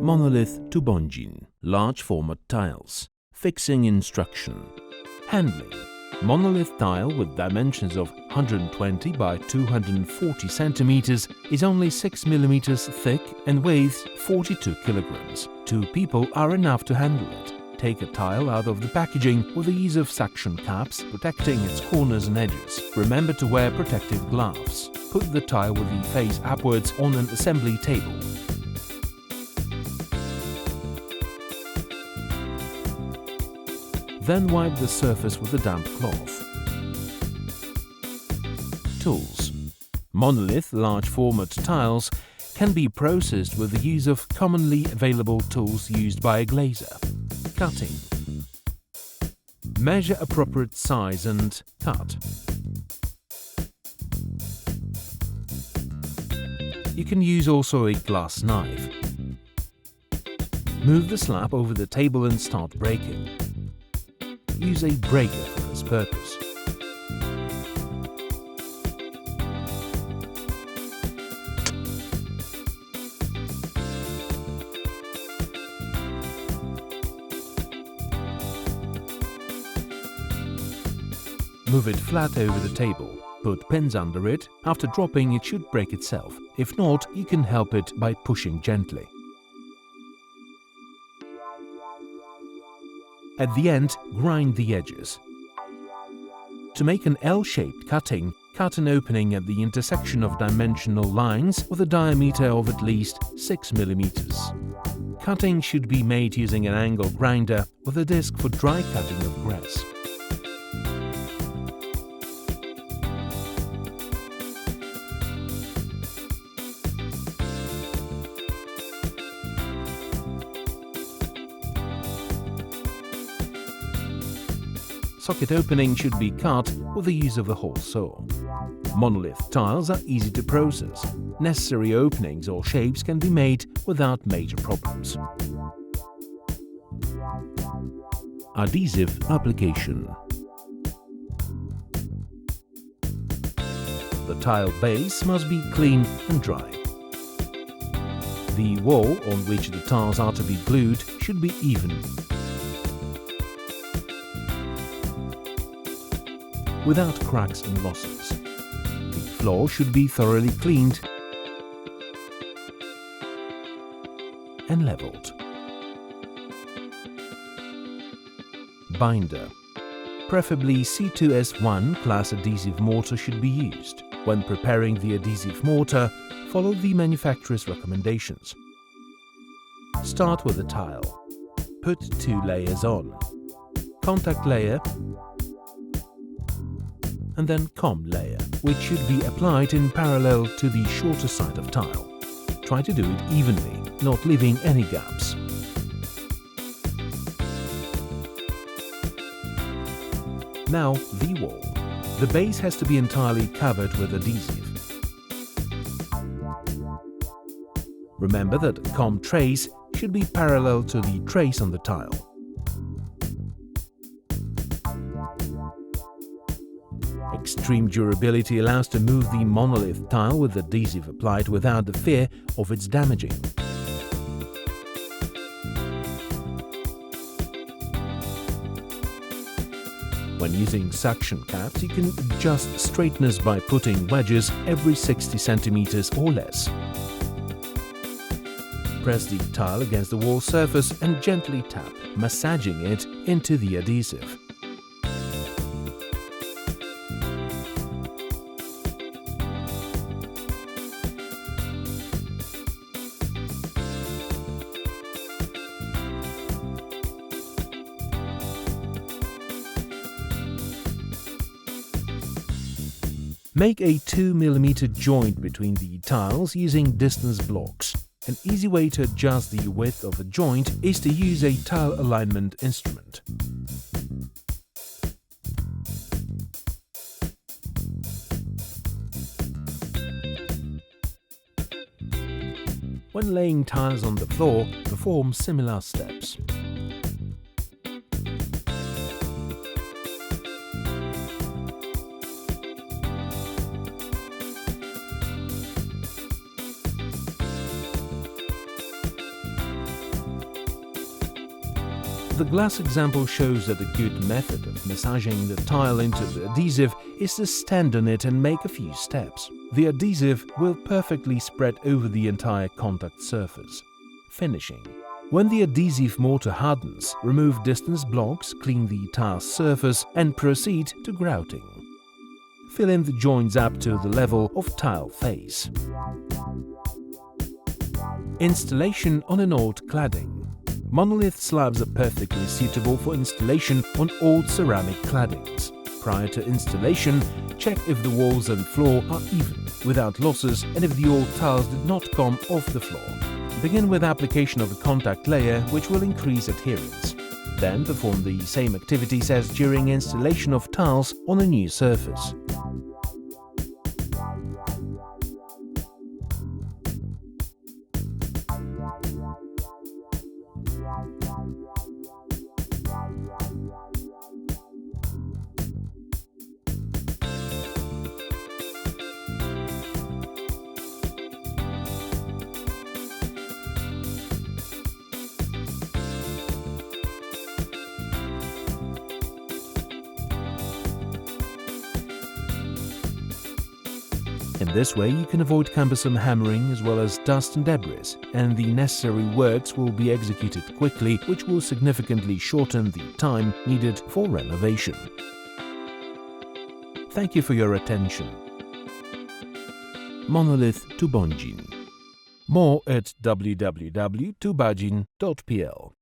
Monolith to Bonjin, large format tiles. Fixing instruction. Handling. Monolith tile with dimensions of 120 by 240 centimeters is only 6 millimeters thick and weighs 42 kilograms. 2 people are enough to handle it. Take a tile out of the packaging with the use of suction cups, protecting its corners and edges. Remember to wear protective gloves. Put the tile with the face upwards on an assembly table. Then wipe the surface with a damp cloth. Tools. Monolith large format tiles can be processed with the use of commonly available tools used by a glazer. Cutting. Measure appropriate size and cut. You can use also a glass knife. Move the slab over the table and start breaking. Use a breaker for this purpose. Move it flat over the table. Put pins under it. After dropping, it should break itself. If not, you can help it by pushing gently. At the end, grind the edges. To make an L-shaped cutting, cut an opening at the intersection of dimensional lines with a diameter of at least 6 mm. Cutting should be made using an angle grinder with a disc for dry cutting of grass. Socket opening should be cut with the use of the hole saw. Monolith tiles are easy to process. Necessary openings or shapes can be made without major problems. Adhesive application. The tile base must be clean and dry. The wall on which the tiles are to be glued should be even, without cracks and losses. The floor should be thoroughly cleaned and leveled. Binder. Preferably C2S1 class adhesive mortar should be used. When preparing the adhesive mortar, follow the manufacturer's recommendations. Start with the tile. Put 2 layers on. Contact layer and then comb layer, which should be applied in parallel to the shorter side of tile. Try to do it evenly, not leaving any gaps. Now the wall. The base has to be entirely covered with adhesive. Remember that comb trace should be parallel to the trace on the tile. Extreme durability allows to move the monolith tile with adhesive applied without the fear of its damaging. When using suction caps, you can adjust straightness by putting wedges every 60 centimeters or less. Press the tile against the wall surface and gently tap, massaging it into the adhesive. Make a 2 mm joint between the tiles using distance blocks. An easy way to adjust the width of the joint is to use a tile alignment instrument. When laying tiles on the floor, perform similar steps. The glass example shows that a good method of massaging the tile into the adhesive is to stand on it and make a few steps. The adhesive will perfectly spread over the entire contact surface. Finishing. When the adhesive mortar hardens, remove distance blocks, clean the tile surface and proceed to grouting. Fill in the joints up to the level of tile face. Installation on an old cladding. Monolith slabs are perfectly suitable for installation on old ceramic claddings. Prior to installation, check if the walls and floor are even, without losses, and if the old tiles did not come off the floor. Begin with application of a contact layer, which will increase adherence. Then perform the same activities as during installation of tiles on a new surface. In this way, you can avoid cumbersome hammering as well as dust and debris, and the necessary works will be executed quickly, which will significantly shorten the time needed for renovation. Thank you for your attention. Monolith Tubonjin. More at www.tubajin.pl